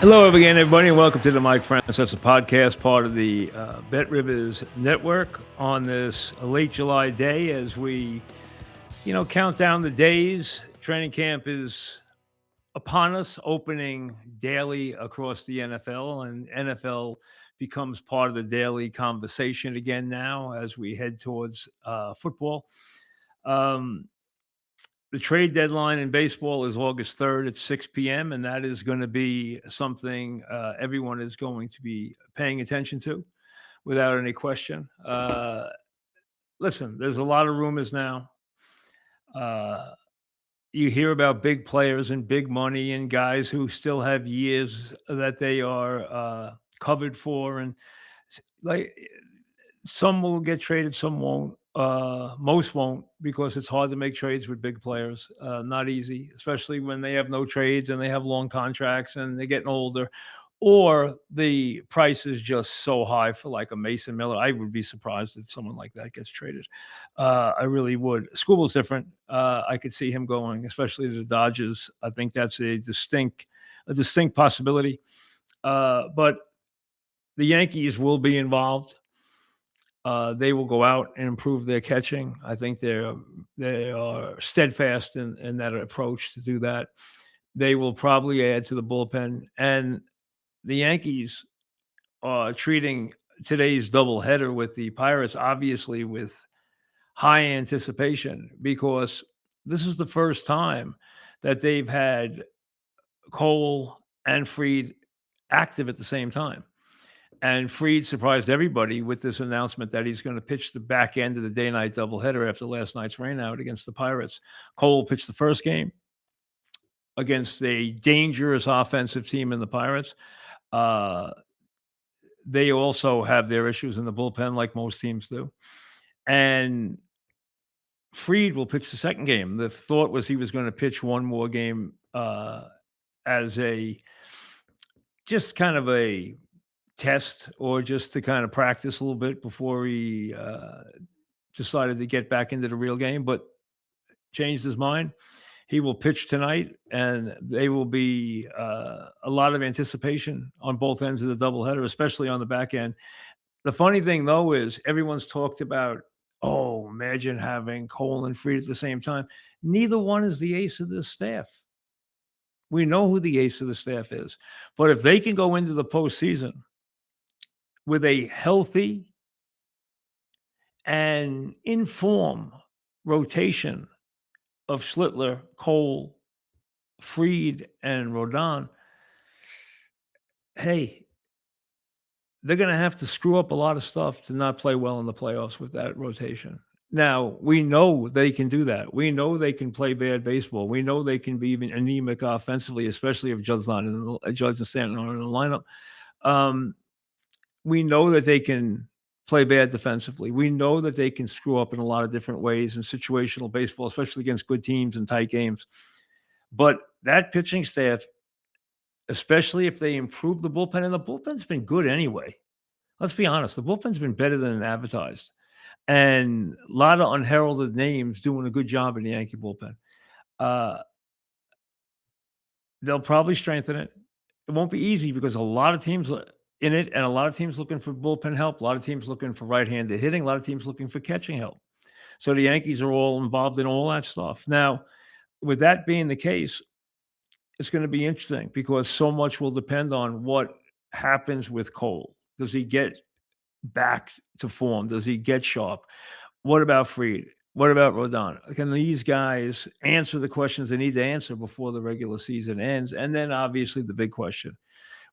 Hello again, everybody, and welcome to the Mike Francesa podcast, part of the BetRivers Network on this late July day as we, count down the days. Training camp is upon us, opening daily across the NFL, and NFL becomes part of the daily conversation again now as we head towards football. Um, the trade deadline in baseball is August 3rd at 6 p.m., and that is going to be something everyone is going to be paying attention to without any question. Listen, there's a lot of rumors now. Uh, you hear about big players and big money and guys who still have years that they are covered for, and like some will get traded, some won't. Most won't because it's hard to make trades with big players. Not easy, especially when they have no trades and they have long contracts and they're getting older, or the price is just so high for like a Mason Miller. I would be surprised if someone like that gets traded. I really would. Scooble's different. I could see him going, especially to the Dodgers. I think that's a distinct possibility. But the Yankees will be involved. They will go out and improve their catching. I think they are steadfast in that approach to do that. They will probably add to the bullpen, and the Yankees are treating today's doubleheader with the Pirates obviously with high anticipation because this is the first time that they've had Cole and Fried active at the same time. And Fried surprised everybody with this announcement that he's going to pitch the back end of the day-night doubleheader after last night's rainout against the Pirates. Cole pitched the first game against a dangerous offensive team in the Pirates. They also have their issues in the bullpen, like most teams do. And Fried will pitch the second game. The thought was he was going to pitch one more game as a just kind of a test or just to kind of practice a little bit before he decided to get back into the real game, but changed his mind. He will pitch tonight, and they will be a lot of anticipation on both ends of the doubleheader, especially on the back end. The funny thing, though, is everyone's talked about, oh, imagine having Cole and Fried at the same time. Neither one is the ace of this staff. We know who the ace of the staff is. But if they can go into the postseason with a healthy and in form rotation of Schlittler, Cole, Fried, and Rodon, hey, they're going to have to screw up a lot of stuff to not play well in the playoffs with that rotation. Now, we know they can do that. We know they can play bad baseball. We know they can be even anemic offensively, especially if Judge and Stanton are in the lineup. We know that they can play bad defensively. We know that they can screw up in a lot of different ways in situational baseball, especially against good teams and tight games. But that pitching staff, especially if they improve the bullpen, and the bullpen's been good anyway. Let's be honest, the bullpen's been better than advertised. And a lot of unheralded names doing a good job in the Yankee bullpen. They'll probably strengthen it. It won't be easy because a lot of teams in it and a lot of teams looking for bullpen help, a lot of teams looking for right-handed hitting, a lot of teams looking for catching help. So the Yankees are all involved in all that stuff. Now, with that being the case, it's going to be interesting because so much will depend on what happens with Cole. Does he get back to form? Does he get sharp? What about Fried? What about Rodon? Can these guys answer the questions they need to answer before the regular season ends? And then obviously the big question,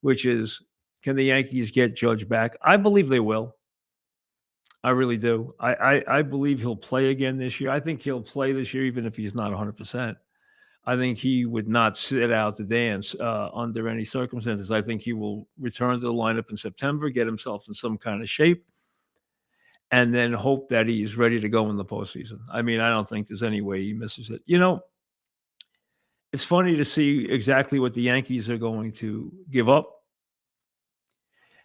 which is, can the Yankees get Judge back? I believe they will. I really do. I believe he'll play again this year. I think he'll play this year even if he's not 100%. I think he would not sit out the dance under any circumstances. I think he will return to the lineup in September, get himself in some kind of shape, and then hope that he's ready to go in the postseason. I mean, I don't think there's any way he misses it. It's funny to see exactly what the Yankees are going to give up.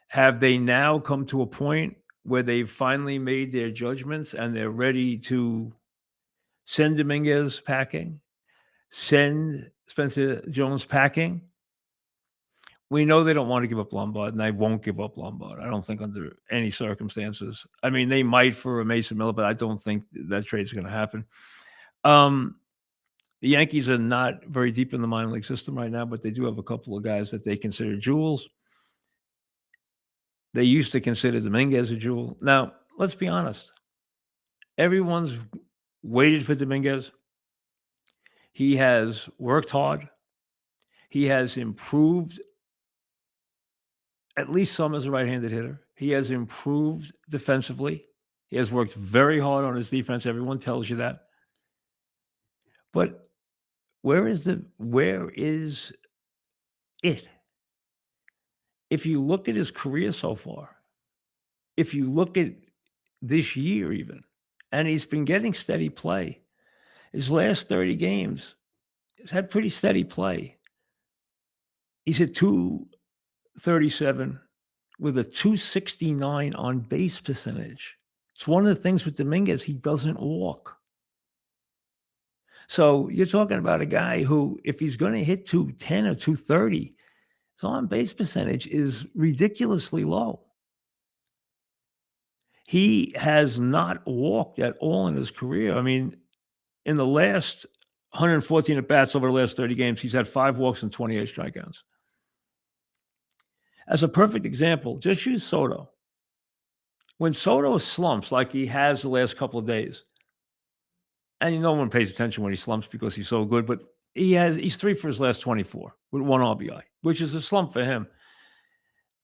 Have they now come to a point where they've finally made their judgments and they're ready to send Dominguez packing, send Spencer Jones packing, We know they don't wanna give up Lombard, and they won't give up Lombard, I don't think under any circumstances. I mean, they might for a Mason Miller, but I don't think that trade's gonna happen. Um, the Yankees are not very deep in the minor league system right now, but they do have a couple of guys that they consider jewels. They used to consider Dominguez a jewel. Now, let's be honest, everyone's waited for Dominguez. He has worked hard. He has improved at least some as a right-handed hitter. He has improved defensively. He has worked very hard on his defense. Everyone tells you that. But where is it? If you look at his career so far, if you look at this year even, and he's been getting steady play. His last 30 games, he's had pretty steady play. He's hit 237 with a 269 on base percentage. It's one of the things with Dominguez, he doesn't walk. So you're talking about a guy who, if he's going to hit 210 or 230, his on base percentage is ridiculously low. He has not walked at all in his career. I mean, in the last 114 at bats over the last 30 games, he's had 5 walks and 28 strikeouts. As a perfect example, just use Soto. When Soto slumps like he has the last couple of days, and no one pays attention when he slumps because he's so good, but he's 3 for his last 24 with 1 RBI, which is a slump for him.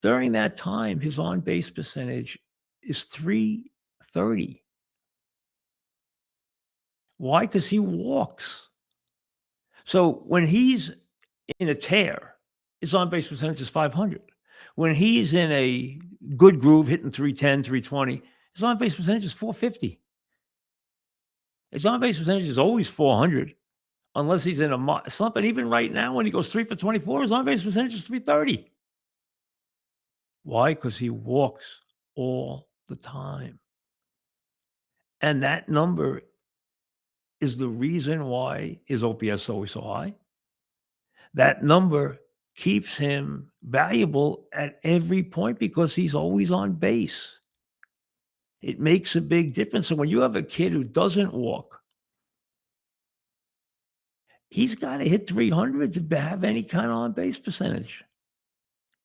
During that time, his on-base percentage is 330. Why? Because he walks. So when he's in a tear, his on-base percentage is 500. When he's in a good groove, hitting 310, 320, his on-base percentage is 450. His on-base percentage is always 400 unless he's in a slump. And even right now, when he goes 3 for 24, his on-base percentage is 330. Why? Because he walks all the time. And that number is the reason why his OPS is always so high. That number keeps him valuable at every point because he's always on base. It makes a big difference. And when you have a kid who doesn't walk, he's got to hit 300 to have any kind of on base percentage.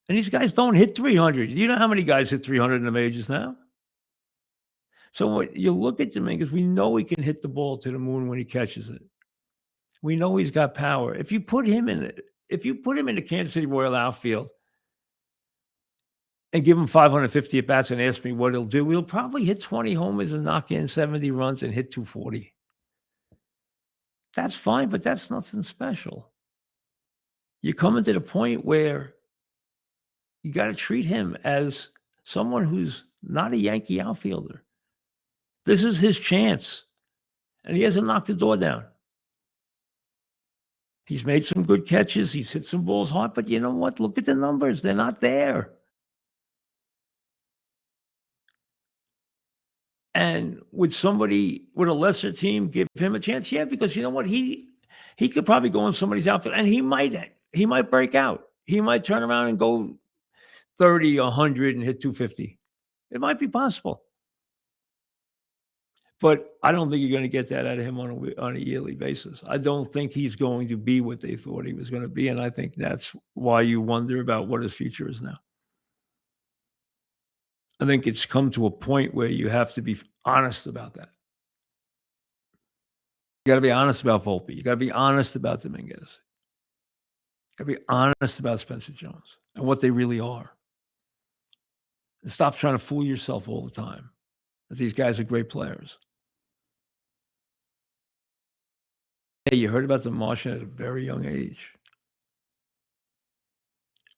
And these guys don't hit 300. You know how many guys hit 300 in the majors now? So when you look at Dominguez, we know he can hit the ball to the moon when he catches it. We know he's got power. If you put him in the Kansas City Royal outfield and give him 550 at bats and ask me what he'll do, he'll probably hit 20 homers and knock in 70 runs and hit 240. That's fine, but that's nothing special. You're coming to the point where you got to treat him as someone who's not a Yankee outfielder. This is his chance, and he hasn't knocked the door down. He's made some good catches. He's hit some balls hard, but you know what? Look at the numbers. They're not there. And would somebody with a lesser team give him a chance? Yeah, because you know what? He could probably go in somebody's outfield, and he might break out. He might turn around and go 30, 100, and hit 250. It might be possible. But I don't think you're going to get that out of him on a yearly basis. I don't think he's going to be what they thought he was going to be, and I think that's why you wonder about what his future is now. I think it's come to a point where you have to be honest about that. You gotta be honest about Volpe. You gotta be honest about Dominguez. You gotta be honest about Spencer Jones and what they really are. And stop trying to fool yourself all the time that these guys are great players. Hey, you heard about the Martian at a very young age.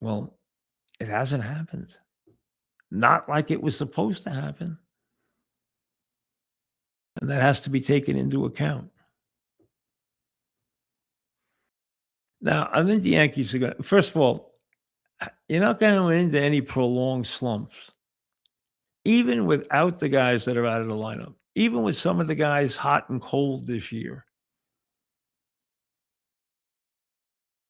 Well, it hasn't happened. Not like it was supposed to happen. And that has to be taken into account. Now, I think the Yankees are going to, first of all, you're not going to run into any prolonged slumps, even without the guys that are out of the lineup, even with some of the guys hot and cold this year.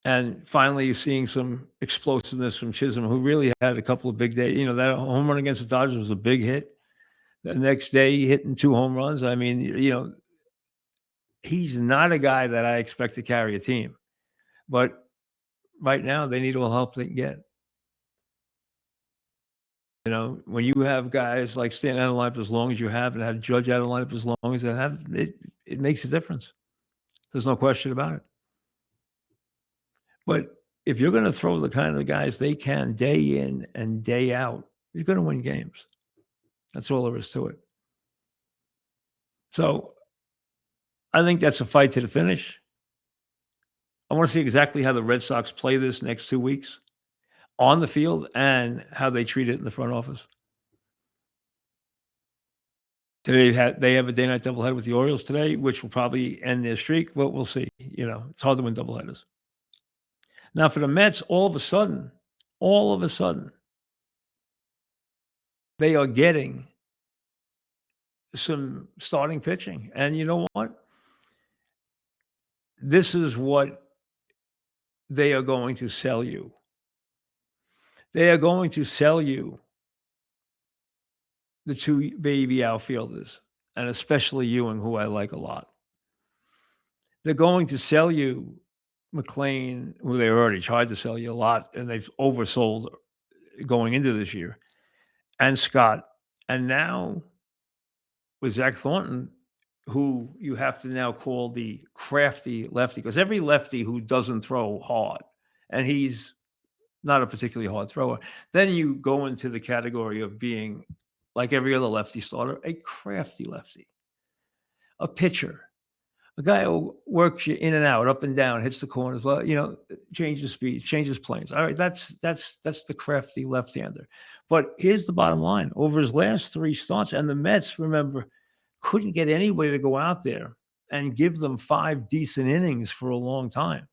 And finally, you're seeing some explosiveness from Chisholm, who really had a couple of big days. That home run against the Dodgers was a big hit. The next day, hitting 2 home runs. I mean, he's not a guy that I expect to carry a team, but right now they need all the help they can get. When you have guys like Stanton out of lineup as long as you have and have Judge out of lineup as long as they have, it makes a difference. There's no question about it. But if you're gonna throw the kind of guys they can day in and day out, you're gonna win games. That's all there is to it. So, I think that's a fight to the finish. I wanna see exactly how the Red Sox play this next 2 weeks on the field and how they treat it in the front office. They have a day night doubleheader with the Orioles today, which will probably end their streak, but we'll see. It's hard to win doubleheaders. Now for the Mets, all of a sudden, they are getting some starting pitching. And you know what? This is what they are going to sell you. They are going to sell you the 2 baby outfielders, and especially Ewing, who I like a lot. They're going to sell you McLean, who they already tried to sell you a lot, and they've oversold going into this year, and Scott. And now with Zach Thornton, who you have to now call the crafty lefty, because every lefty who doesn't throw hard, and he's not a particularly hard thrower, then you go into the category of being like every other lefty starter, a crafty lefty, a pitcher, a guy who works you in and out, up and down, hits the corners, well, changes speeds, changes planes. All right, that's the crafty left-hander. But here's the bottom line: over his last 3 starts, and the Mets, remember, couldn't get anybody to go out there and give them 5 decent innings for a long time.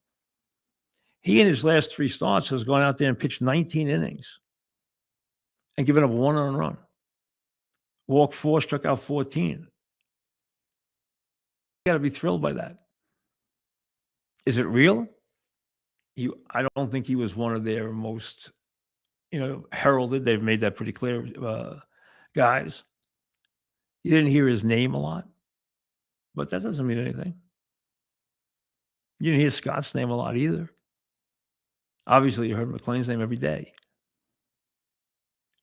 He, in his last 3 starts, has gone out there and pitched 19 innings and given up 1 earned run, walked 4, struck out 14. You gotta be thrilled by that. Is it real? I don't think he was one of their most, heralded. They've made that pretty clear, guys. You didn't hear his name a lot, but that doesn't mean anything. You didn't hear Scott's name a lot either. Obviously, you heard McLean's name every day.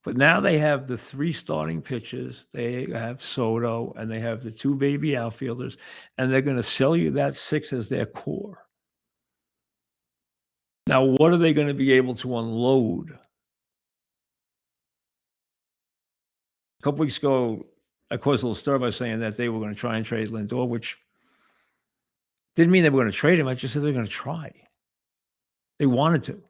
But now they have the 3 starting pitchers. They have Soto, and they have the 2 baby outfielders, and they're gonna sell you that 6 as their core. Now, what are they gonna be able to unload? A couple weeks ago, I caused a little stir by saying that they were gonna try and trade Lindor, which didn't mean they were gonna trade him. I just said they're gonna try. They wanted to.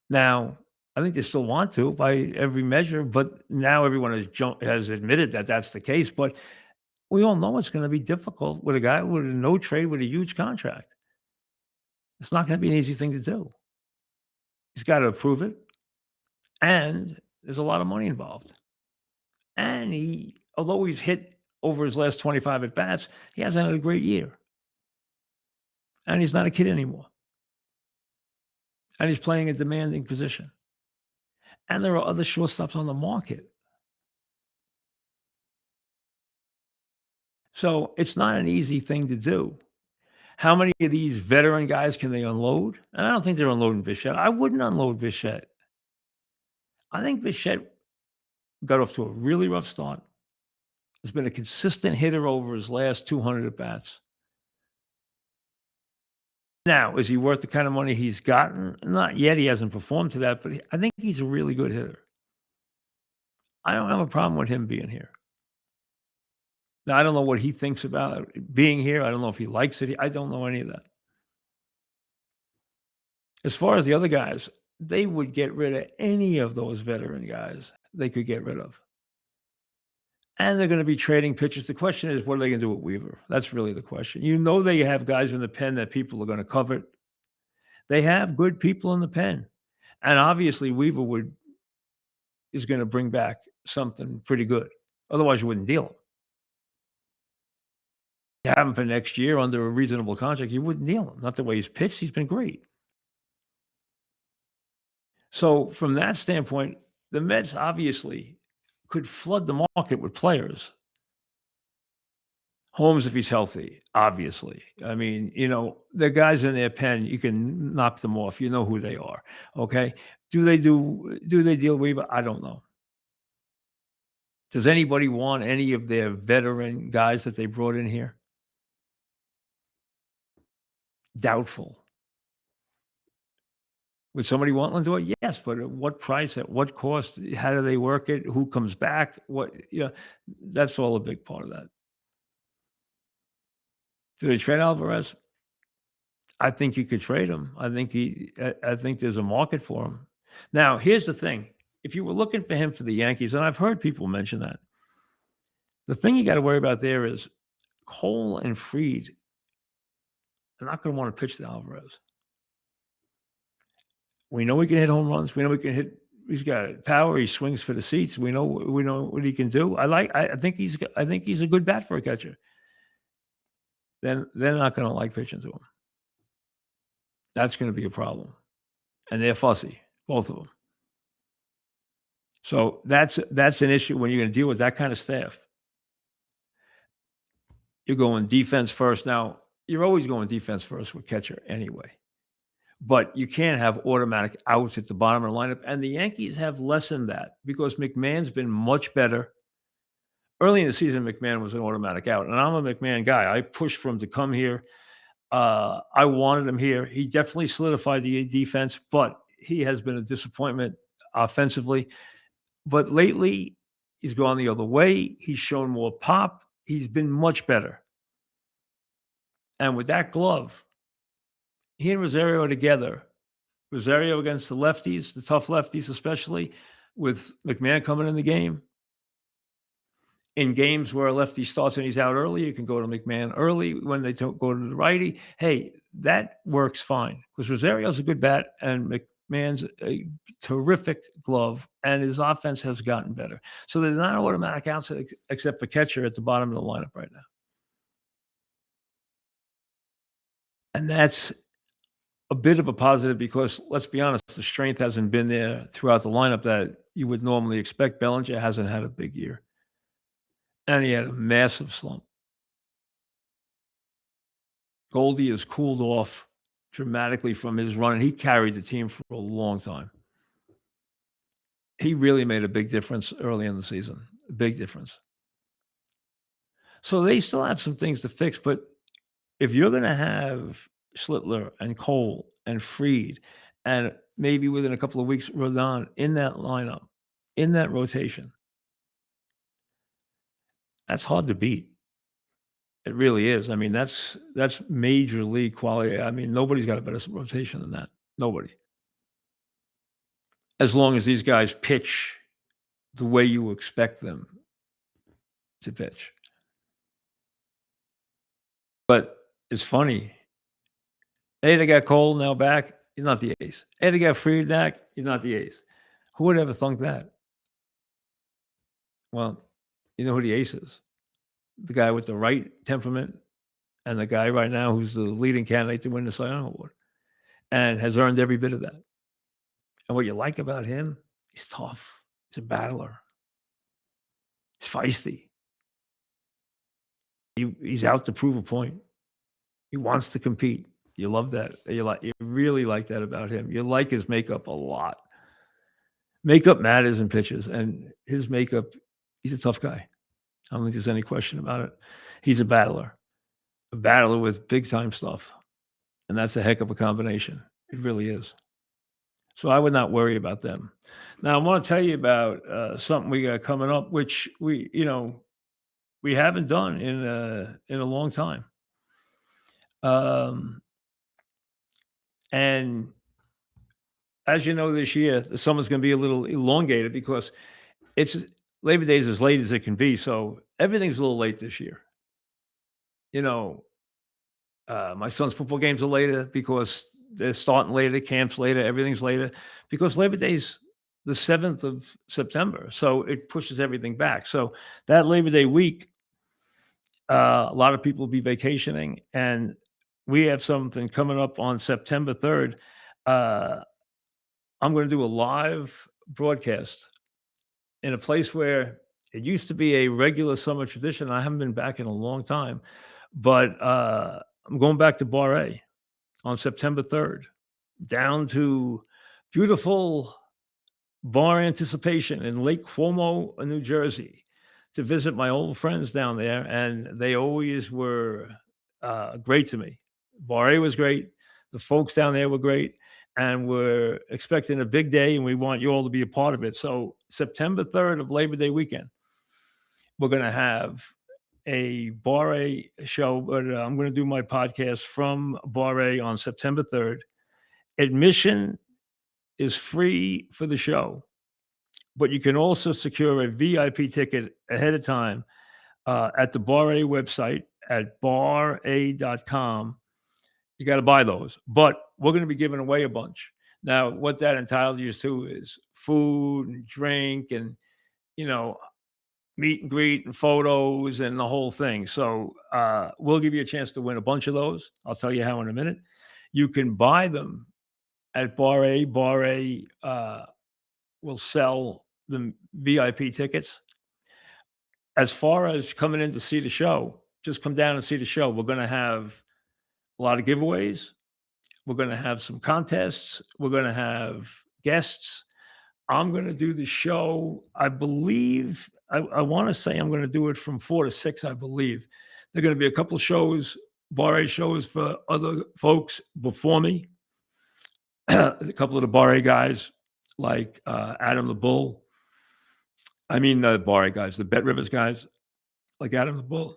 Now, I think they still want to by every measure, but now everyone has admitted that that's the case. But we all know it's gonna be difficult with a guy with a no trade with a huge contract. It's not gonna be an easy thing to do. He's gotta approve it, and there's a lot of money involved. And although he's hit over his last 25 at bats, he hasn't had a great year. And he's not a kid anymore. And he's playing a demanding position. And there are other shortstops on the market. So it's not an easy thing to do. How many of these veteran guys can they unload? And I don't think they're unloading Bichette. I wouldn't unload Bichette. I think Bichette got off to a really rough start. Has been a consistent hitter over his last 200 at bats. Now, is he worth the kind of money he's gotten? Not yet. He hasn't performed to that, but I think he's a really good hitter. I don't have a problem with him being here. Now, I don't know what he thinks about being here. I don't know if he likes it. I don't know any of that. As far as the other guys, they would get rid of any of those veteran guys they could get rid of. And they're going to be trading pitchers. The question is, what are they going to do with Weaver? That's really the question. They have guys in the pen that people are going to covet. They have good people in the pen. And obviously, Weaver is going to bring back something pretty good. Otherwise, you wouldn't deal him. have him for next year under a reasonable contract, you wouldn't deal him. Not the way he's pitched. He's been great. So from that standpoint, the Mets obviously could flood the market with players. Holmes, if he's healthy, obviously. I mean, the guys in their pen, you can knock them off. You know who they are. Okay. Do they deal Weaver? I don't know. Does anybody want any of their veteran guys that they brought in here? Doubtful. Would somebody want Lindor? Yes, but at what price? At what cost? How do they work it? Who comes back? That's all a big part of that. Do they trade Alvarez? I think you could trade him. I think there's a market for him. Now, here's the thing. If you were looking for him for the Yankees, and I've heard people mention that, the thing you got to worry about there is Cole and Fried are not going to want to pitch to Alvarez. We know he can hit home runs. We know he can hit. He's got power. He swings for the seats. We know what he can do. I think he's a good bat for a catcher. Then they're not going to like pitching to him. That's going to be a problem, and they're fussy, both of them. So that's an issue when you're going to deal with that kind of staff. You're going defense first. Now, you're always going defense first with catcher anyway. But you can't have automatic outs at the bottom of the lineup. And the Yankees have lessened that because McMahon's been much better. Early in the season, McMahon was an automatic out. And I'm a McMahon guy. I pushed for him to come here. I wanted him here. He definitely solidified the defense, but he has been a disappointment offensively. But lately, he's gone the other way. He's shown more pop. He's been much better. And with that glove, he and Rosario together, Rosario against the lefties, the tough lefties especially, with McMahon coming in the game. In games where a lefty starts and he's out early, you can go to McMahon early when they don't go to the righty. Hey, that works fine because Rosario's a good bat and McMahon's a terrific glove, and his offense has gotten better. So there's not automatic outs except for catcher at the bottom of the lineup right now. And that's a bit of a positive because, let's be honest, the strength hasn't been there throughout the lineup that you would normally expect. Bellinger hasn't had a big year. And he had a massive slump. Goldie has cooled off dramatically from his run, and he carried the team for a long time. He really made a big difference early in the season, a big difference. So they still have some things to fix, but if you're going to have Schlittler and Cole and Fried and maybe within a couple of weeks, Rodon in that lineup, in that rotation, that's hard to beat. It really is. I mean, that's major league quality. I mean, nobody's got a better rotation than that. Nobody. As long as these guys pitch the way you expect them to pitch. But it's funny. Hey, they got Cole now back. He's not the ace. Hey, they got Fried back. He's not the ace. Who would ever thunk that? Well, you know who the ace is? The guy with the right temperament and the guy right now who's the leading candidate to win the Cy Young Award and has earned every bit of that. And what you like about him, he's tough. He's a battler. He's feisty. He's out to prove a point. He wants to compete. You love that. You really like that about him. You like his makeup a lot. Makeup matters in pitches, and his makeup, he's a tough guy. I don't think there's any question about it. He's a battler with big time stuff. And that's a heck of a combination. It really is. So I would not worry about them. Now I want to tell you about something we got coming up, which we haven't done in a long time. And as you know, this year the summer's going to be a little elongated because it's Labor Day is as late as it can be, so everything's a little late this year. My son's football games are later because they're starting later, camps later, everything's later because Labor Day's the 7th of September, so it pushes everything back. So that Labor Day week, A lot of people will be vacationing, and we have something coming up on September 3rd. Uh, I'm going to do a live broadcast in a place where it used to be a regular summer tradition. I haven't been back in a long time, but I'm going back to Bar A on September 3rd, down to beautiful Bar Anticipation in Lake Como, New Jersey, to visit my old friends down there, and they always were great to me. Bar A was great. The folks down there were great, and we're expecting a big day, and we want you all to be a part of it. So September 3rd of Labor Day weekend, we're going to have a Bar A show, but I'm going to do my podcast from Bar A on September 3rd. Admission is free for the show, but you can also secure a VIP ticket ahead of time at the Bar A website at bara.com. You got to buy those, but we're going to be giving away a bunch. Now, what that entitles you to is food and drink and, you know, meet and greet and photos and the whole thing. So we'll give you a chance to win a bunch of those. I'll tell you how in a minute. You can buy them at Bar A. Bar A will sell the VIP tickets. As far as coming in to see the show, just come down and see the show. We're going to have a lot of giveaways. We're going to have some contests. We're going to have guests. I'm going to do the show. I believe, I want to say I'm going to do it from 4 to 6, I believe. There are going to be a couple shows, Bar A shows for other folks before me. A couple of the Bar A guys like Adam the Bull. I mean, the Bar A guys, the BetRivers guys like Adam the Bull.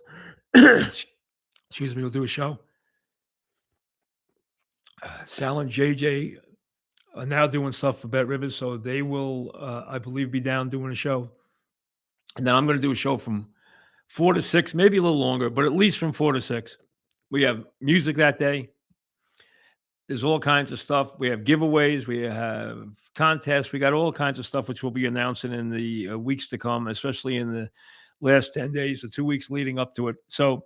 Excuse me, we'll do a show. Sal and JJ are now doing stuff for BetRivers, so they will, I believe, be down doing a show. And then I'm going to do a show from 4 to 6, maybe a little longer, but at least from 4 to 6. We have music that day. There's all kinds of stuff. We have giveaways. We have contests. We got all kinds of stuff, which we'll be announcing in the weeks to come, especially in the last 10 days or 2 weeks leading up to it. So,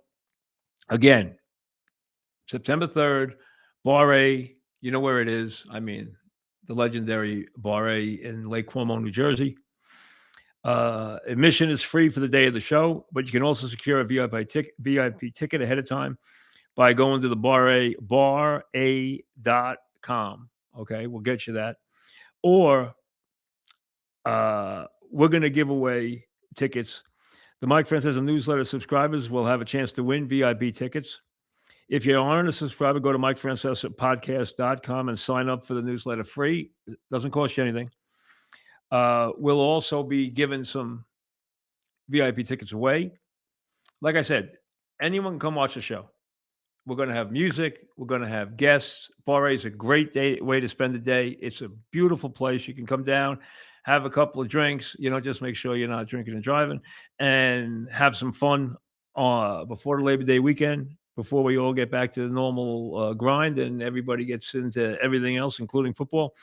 again, September 3rd, Bar A, you know where it is. I mean, the legendary Bar A in Lake Como, New Jersey. Admission is free for the day of the show, but you can also secure a VIP ticket ahead of time by going to the bara.com. Okay, we'll get you that. Or we're going to give away tickets. The Mike Francesa newsletter subscribers will have a chance to win VIP tickets. If you aren't a subscriber, go to MikeFrancesa'Podcast.com and sign up for the newsletter free. It doesn't cost you anything. We'll also be giving some VIP tickets away. Like I said, anyone can come watch the show. We're going to have music. We're going to have guests. Bar A is a great way to spend the day. It's a beautiful place. You can come down, have a couple of drinks, just make sure you're not drinking and driving, and have some fun before the Labor Day weekend, before we all get back to the normal grind and everybody gets into everything else, including football.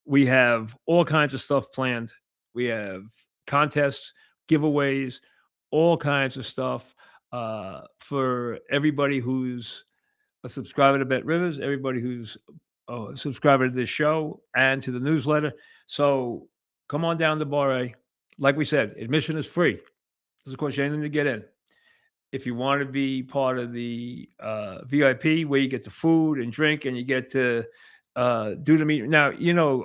We have all kinds of stuff planned. We have contests, giveaways, all kinds of stuff for everybody who's a subscriber to BetRivers, everybody who's a subscriber to this show and to the newsletter. So come on down to Bar A. Like we said, admission is free. Doesn't cost you anything to get in. If you want to be part of the VIP, where you get the food and drink and you get to do the meeting. Now,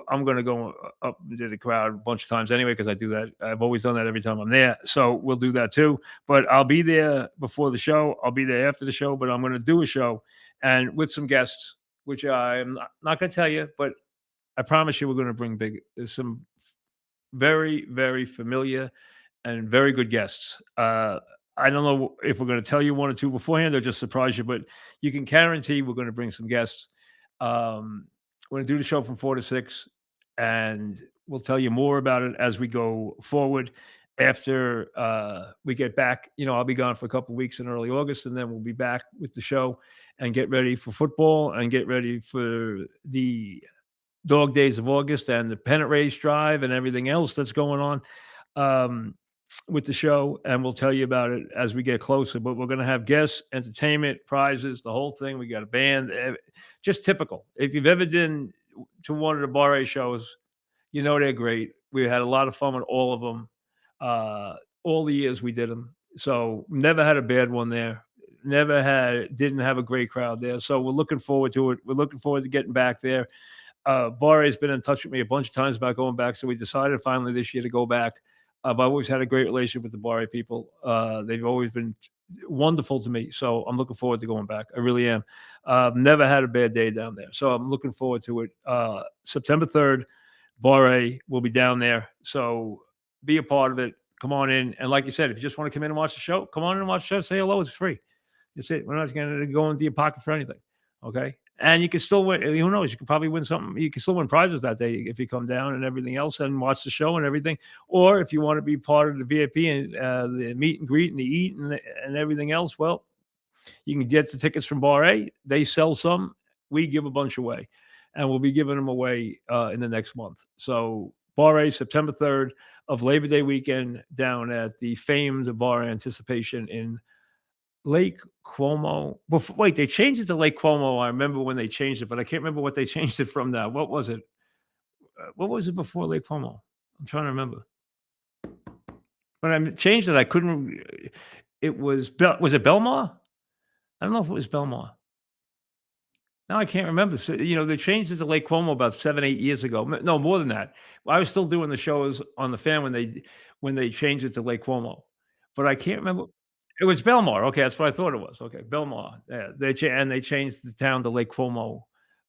I'm going to go up into the crowd a bunch of times anyway, because I do that. I've always done that every time I'm there. So we'll do that too. But I'll be there before the show. I'll be there after the show, but I'm going to do a show and with some guests, which I'm not going to tell you, but I promise you we're going to bring some very, very familiar and very good guests. I don't know if we're going to tell you one or two beforehand or just surprise you, but you can guarantee we're going to bring some guests. We're going to do the show from 4 to 6, and we'll tell you more about it as we go forward. After we get back, I'll be gone for a couple of weeks in early August, and then we'll be back with the show and get ready for football and get ready for the dog days of August and the pennant race drive and everything else that's going on. with the show, and we'll tell you about it as we get closer. But we're going to have guests, entertainment, prizes, the whole thing. We got a band, just typical. If you've ever been to one of the Bar A shows, you know they're great. We had a lot of fun with all of them, all the years we did them. So never had a bad one there. Didn't have a great crowd there. So we're looking forward to it. We're looking forward to getting back there. Barre has been in touch with me a bunch of times about going back, so we decided finally this year to go back. I've always had a great relationship with the Barre people. They've always been wonderful to me, so I'm looking forward to going back. I really am. Never had a bad day down there, so I'm looking forward to it. September 3rd, Barre will be down there, so be a part of it. Come on in, and like you said, if you just want to come in and watch the show, come on in and watch the show. Say hello; it's free. That's it. We're not going to go into your pocket for anything. Okay. And you can still win. Who knows? You could probably win something. You can still win prizes that day if you come down and everything else and watch the show and everything. Or if you want to be part of the VIP and the meet and greet and the eat and everything else, well, you can get the tickets from Bar A. They sell some. We give a bunch away. And we'll be giving them away in the next month. So Bar A, September 3rd of Labor Day weekend down at the famed Bar Anticipation in Lake Como. Wait, they changed it to Lake Como. I remember when they changed it, but I can't remember what they changed it from now. What was it? What was it before Lake Como? I'm trying to remember. When I changed it, I couldn't. It was it Belmar? I don't know if it was Belmar. Now I can't remember. So, they changed it to Lake Como about 7, 8 years ago. No, more than that. I was still doing the shows on the fan when they changed it to Lake Como, but I can't remember. It was Belmar. Okay, that's what I thought it was. Okay, Belmar. Yeah, they changed the town to Lake Como,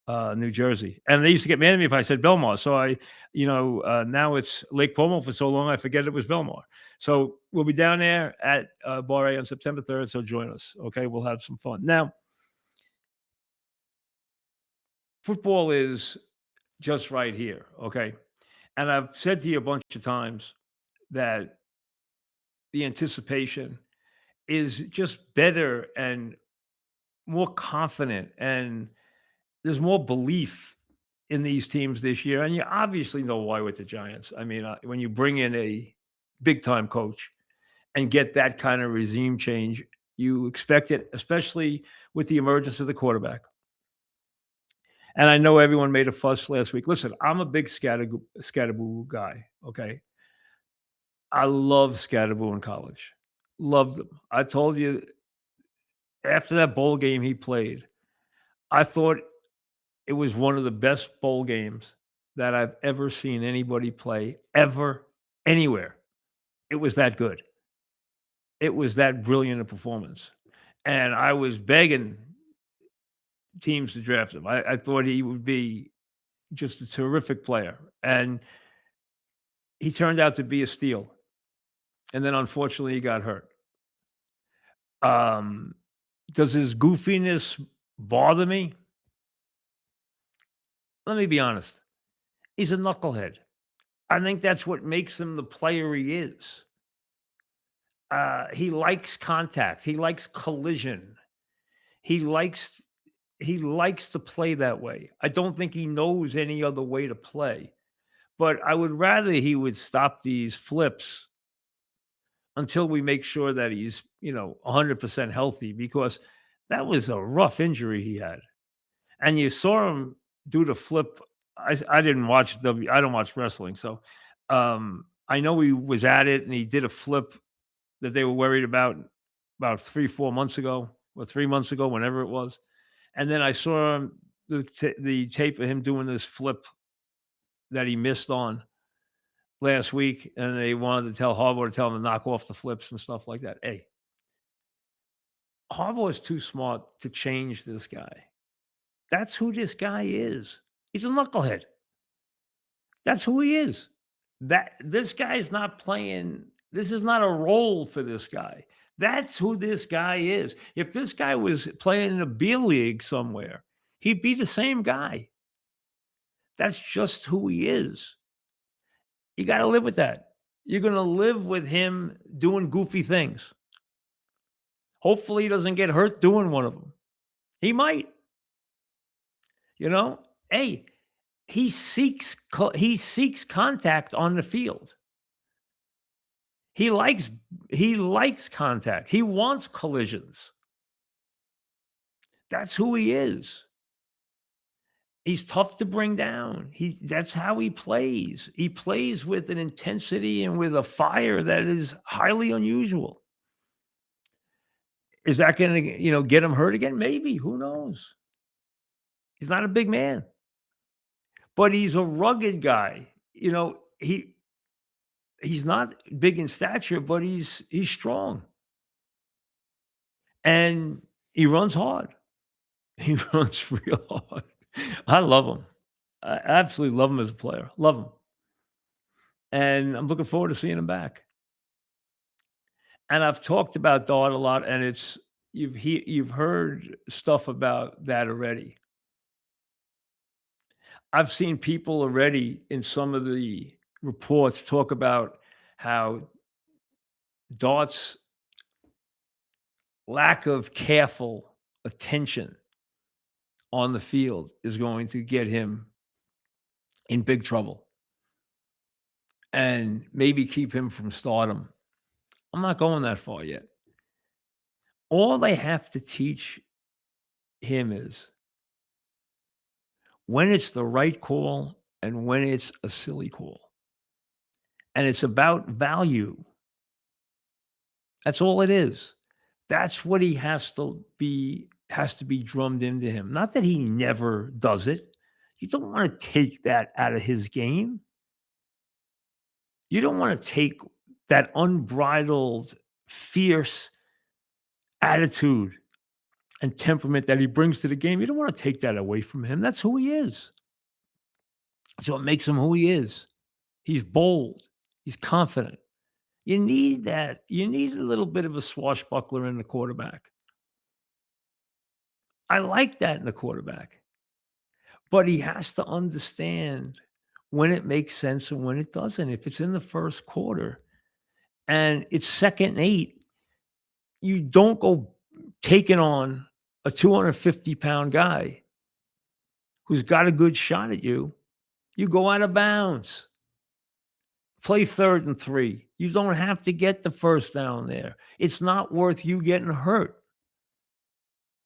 New Jersey, and they used to get mad at me if I said Belmar. So now it's Lake Como for so long I forget it was Belmar. So we'll be down there at Bar A on September 3rd. So join us. Okay, we'll have some fun. Now, football is just right here. Okay, and I've said to you a bunch of times that the anticipation is just better and more confident, and there's more belief in these teams this year. And you obviously know why with the Giants. I mean, when you bring in a big time coach and get that kind of regime change, you expect it, especially with the emergence of the quarterback. And I know everyone made a fuss last week. Listen, I'm a big Scatterboo guy. Okay. I love Scatterboo in college. Loved him. I told you after that bowl game he played, I thought it was one of the best bowl games that I've ever seen anybody play ever anywhere. It was that good. It was that brilliant a performance. And I was begging teams to draft him. I thought he would be just a terrific player. And he turned out to be a steal. And then unfortunately he got hurt. Does his goofiness bother me? Let me be honest. He's a knucklehead. I think that's what makes him the player he is. He likes contact. He likes collision. He likes he likes to play that way. I don't think he knows any other way to play. But I would rather he would stop these flips until we make sure that he's, 100% healthy, because that was a rough injury he had. And you saw him do the flip. I didn't watch I don't watch wrestling, so I know he was at it and he did a flip that they were worried about 3, 4 months ago or 3 months ago, whenever it was. And then I saw him the tape of him doing this flip that he missed on last week, and they wanted to tell Harbaugh to tell him to knock off the flips and stuff like that. Hey, Harbaugh is too smart to change this guy. That's who this guy is. He's a knucklehead. That's who he is. This guy is not playing. This is not a role for this guy. That's who this guy is. If this guy was playing in a beer league somewhere, he'd be the same guy. That's just who he is. You got to live with that. You're going to live with him doing goofy things. Hopefully he doesn't get hurt doing one of them. He might. Hey, he seeks contact on the field. He likes he likes contact. He wants collisions. That's who he is. He's tough to bring down. That's how he plays. He plays with an intensity and with a fire that is highly unusual. Is that gonna, get him hurt again? Maybe. Who knows? He's not a big man, but he's a rugged guy. He's not big in stature, but he's strong and he runs hard. He runs real hard. I love him. I absolutely love him as a player. Love him. And I'm looking forward to seeing him back. And I've talked about Dart a lot, and you've heard stuff about that already. I've seen people already in some of the reports talk about how Dart's lack of careful attention on the field is going to get him in big trouble and maybe keep him from stardom. I'm not going that far yet. All they have to teach him is when it's the right call and when it's a silly call. And it's about value. That's all it is. That's what he has to be drummed into him. Not that he never does it. You don't want to take that out of his game. You don't want to take that unbridled, fierce attitude and temperament that he brings to the game. You don't want to take that away from him. That's who he is. That's what makes him who he is. He's bold. He's confident. You need that. You need a little bit of a swashbuckler in the quarterback. I like that in the quarterback. But he has to understand when it makes sense and when it doesn't. If it's in the first quarter and it's 2nd and 8, you don't go taking on a 250-pound guy who's got a good shot at you. You go out of bounds. Play 3rd and 3. You don't have to get the first down there. It's not worth you getting hurt.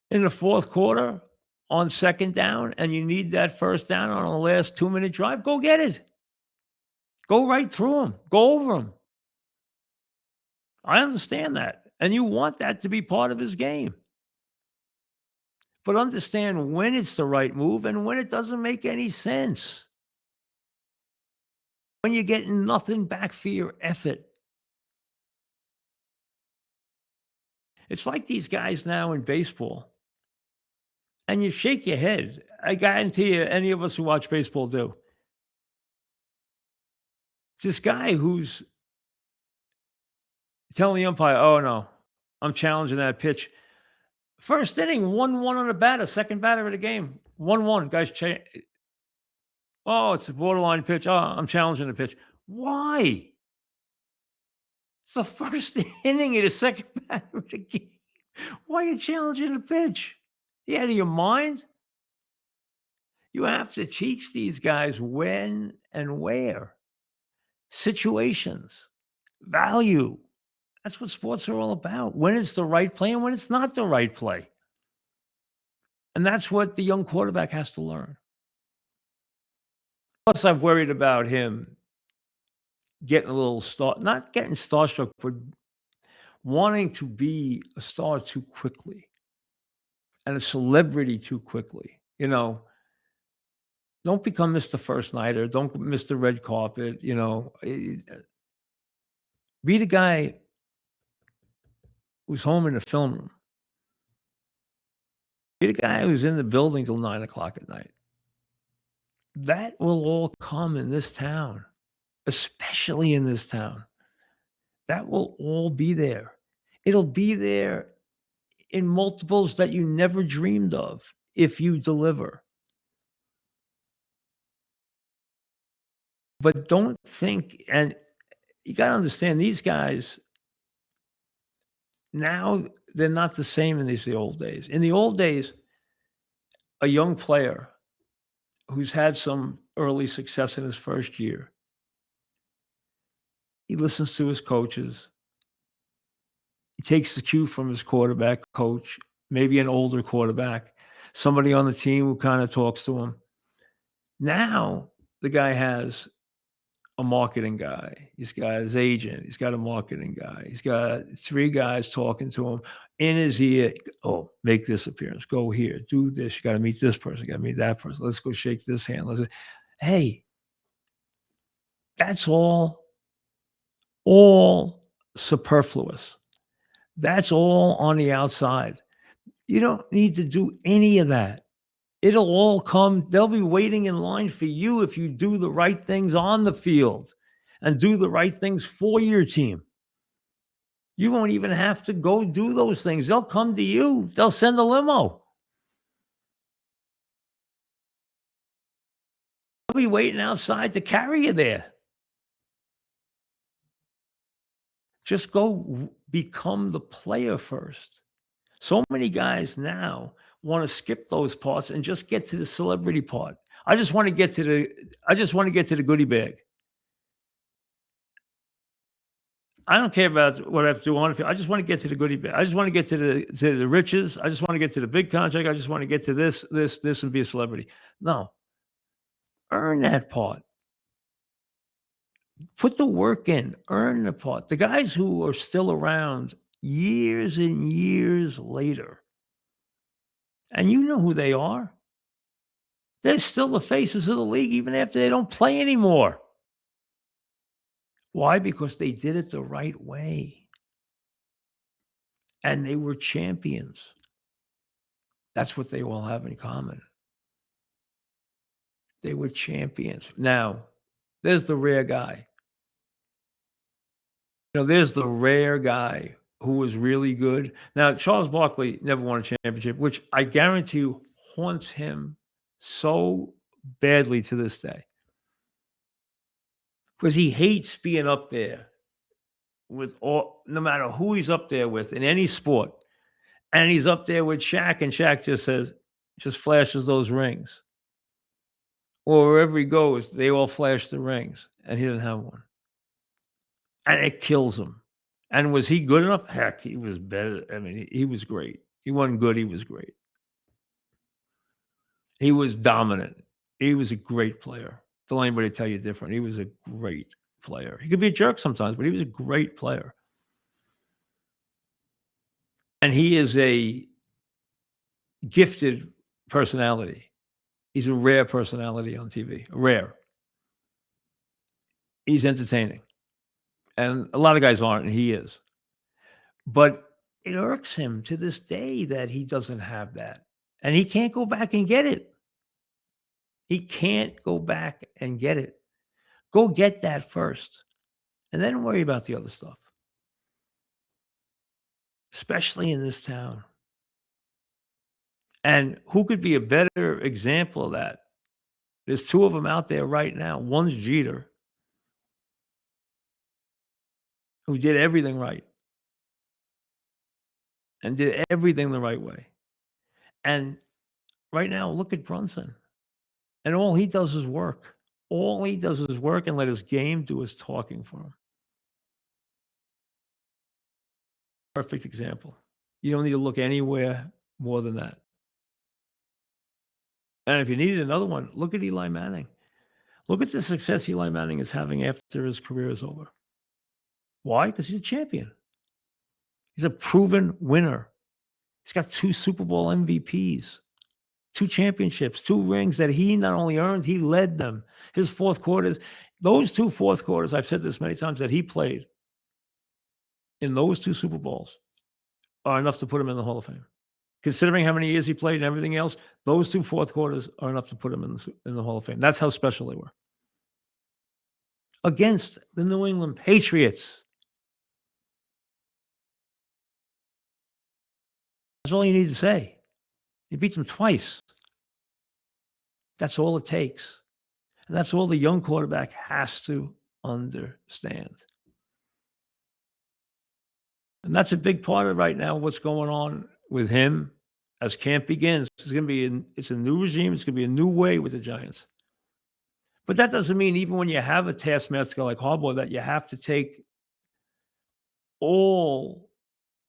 In the 4th quarter, on 2nd down, and you need that first down on the last 2-minute drive, go get it. Go right through him. Go over him. I understand that. And you want that to be part of his game. But understand when it's the right move and when it doesn't make any sense. When you're getting nothing back for your effort. It's like these guys now in baseball. And you shake your head. I guarantee you, any of us who watch baseball do. This guy who's telling the umpire, "Oh, no, I'm challenging that pitch." First inning, 1-1 on the batter, second batter of the game. 1-1. Guys, oh, it's a borderline pitch. Oh, I'm challenging the pitch. Why? It's the first inning of the second batter of the game. Why are you challenging the pitch? You out of your mind? You have to teach these guys when and where. Situations, value. That's what sports are all about. When it's the right play and when it's not the right play. And that's what the young quarterback has to learn. Plus, I've worried about him getting a little not getting starstruck, but wanting to be a star too quickly and a celebrity too quickly. Don't become Mr. First Nighter. Don't miss the red carpet. Be the guy who's home in the film room. Be the guy who's in the building till 9:00 at night. That will all come in this town, especially in this town. That will all be there. It'll be there in multiples that you never dreamed of if you deliver. But don't think, and you got to understand these guys now, they're not the same in the old days. In the old days, a young player who's had some early success in his first year He listens to his coaches. He takes the cue from his quarterback coach, maybe an older quarterback, somebody on the team who kind of talks to him. Now the guy has a marketing guy. He's got his agent. He's got a marketing guy. He's got 3 guys talking to him in his ear. Oh, make this appearance. Go here. Do this. You got to meet this person. You got to meet that person. Let's go shake this hand. Hey, that's all superfluous. That's all on the outside. You don't need to do any of that. It'll all come. They'll be waiting in line for you if you do the right things on the field and do the right things for your team. You won't even have to go do those things. They'll come to you. They'll send a limo. They'll be waiting outside to carry you there. Just go become the player first. So many guys now want to skip those parts and just get to the celebrity part. I just want to get to the goodie bag. I don't care about what I have to do on the field. I just want to get to the goodie bag. I just want to get to the riches. I just want to get to the big contract. I just want to get to this, and be a celebrity. No. Earn that part. Put the work in. Earn the part. The guys who are still around years and years later, and you know who they are. They're still the faces of the league even after they don't play anymore. Why? Because they did it the right way. And they were champions. That's what they all have in common. They were champions. Now, there's the rare guy. There's the rare guy who was really good. Now, Charles Barkley never won a championship, which I guarantee you haunts him so badly to this day. Because he hates being up there with no matter who he's up there with in any sport. And he's up there with Shaq, and Shaq just flashes those rings. Or wherever he goes, they all flash the rings, and he didn't have one. And it kills him. And was he good enough? Heck, he was better. I mean, he was great. He wasn't good. He was great. He was dominant. He was a great player. Don't let anybody tell you different. He was a great player. He could be a jerk sometimes, but he was a great player. And he is a gifted personality. He's a rare personality on TV. Rare. He's entertaining. And a lot of guys aren't, and he is. But it irks him to this day that he doesn't have that. And he can't go back and get it. He can't go back and get it. Go get that first. And then worry about the other stuff. Especially in this town. And who could be a better example of that? There's 2 of them out there right now. One's Jeter, who did everything right. And did everything the right way. And right now, look at Brunson. And all he does is work. All he does is work and let his game do his talking for him. Perfect example. You don't need to look anywhere more than that. And if you needed another one, look at Eli Manning. Look at the success Eli Manning is having after his career is over. Why? Because he's a champion. He's a proven winner. He's got 2 Super Bowl MVPs, 2 championships, 2 rings that he not only earned, he led them. His fourth quarters, those 2 fourth quarters, I've said this many times, that he played in those 2 Super Bowls are enough to put him in the Hall of Fame. Considering how many years he played and everything else, those 2 fourth quarters are enough to put him in the Hall of Fame. That's how special they were. Against the New England Patriots. That's all you need to say. He beat them twice. That's all it takes. And that's all the young quarterback has to understand. And that's a big part of right now what's going on with him as camp begins. It's a new regime. It's going to be a new way with the Giants. But that doesn't mean even when you have a taskmaster like Harbaugh that you have to take all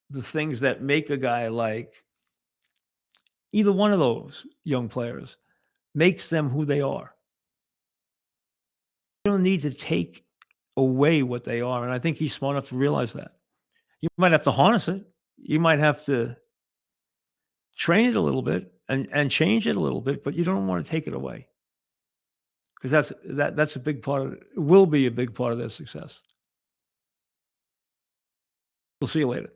the things that make a guy like either one of those young players makes them who they are. You don't need to take away what they are, and I think he's smart enough to realize that. You might have to harness it. You might have to train it a little bit and change it a little bit, but you don't wanna take it away because that's a big part of it will be a big part of their success. We'll see you later.